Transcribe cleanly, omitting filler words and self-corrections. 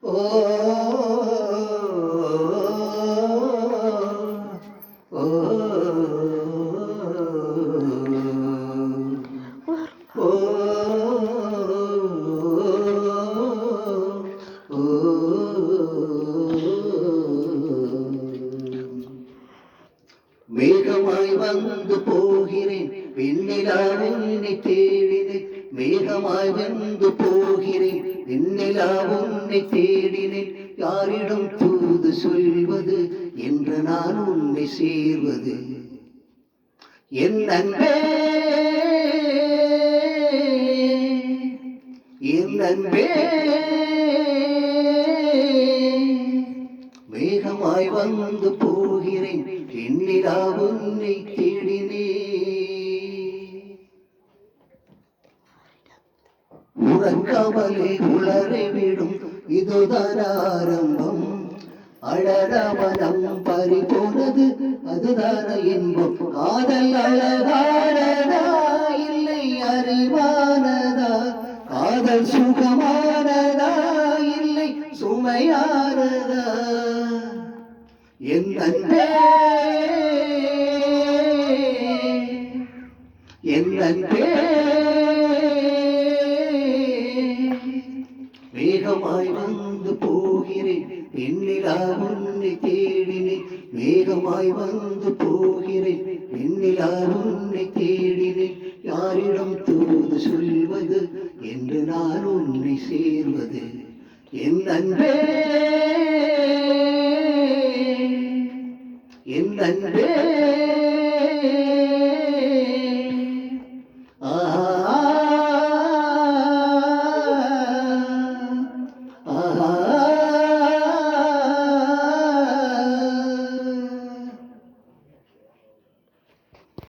ஓ ஓ மேகமாய் வந்து போகிறேன் வெண்ணிலா உன்னை தேடினேன் மேகமாய் வந்து போகிறேன் வெண்ணிலா உன்னை தேடினேன் யாரிடம் தூது சொல்வது என்று நான் உன்னை சேர்வது என் அன்பே என் அன்பே மேகமாய் வந்து போகிறேன் வெண்ணிலா உன்னை தேடினே உறங்காமலே உளரை விடும் இதுதான் ஆரம்பம் அழகாமலம் பறி போனது அதுதான இன்பம் காதல் அழகானதா இல்லை அறிவானதா காதல் சுகமானதா இல்லை சுமையானதா என் அன்பே என் அன்பே மேகமாய் வந்து போகிறேன் வெண்ணிலா உன்னை தேடினேன் மேகமாய் வந்து போகிறேன் வெண்ணிலா உன்னை தேடினேன் யாரிடம் தூது சொல்வது என்று நான் உன்னை சேர்வது என் அன்பே என் அன்பே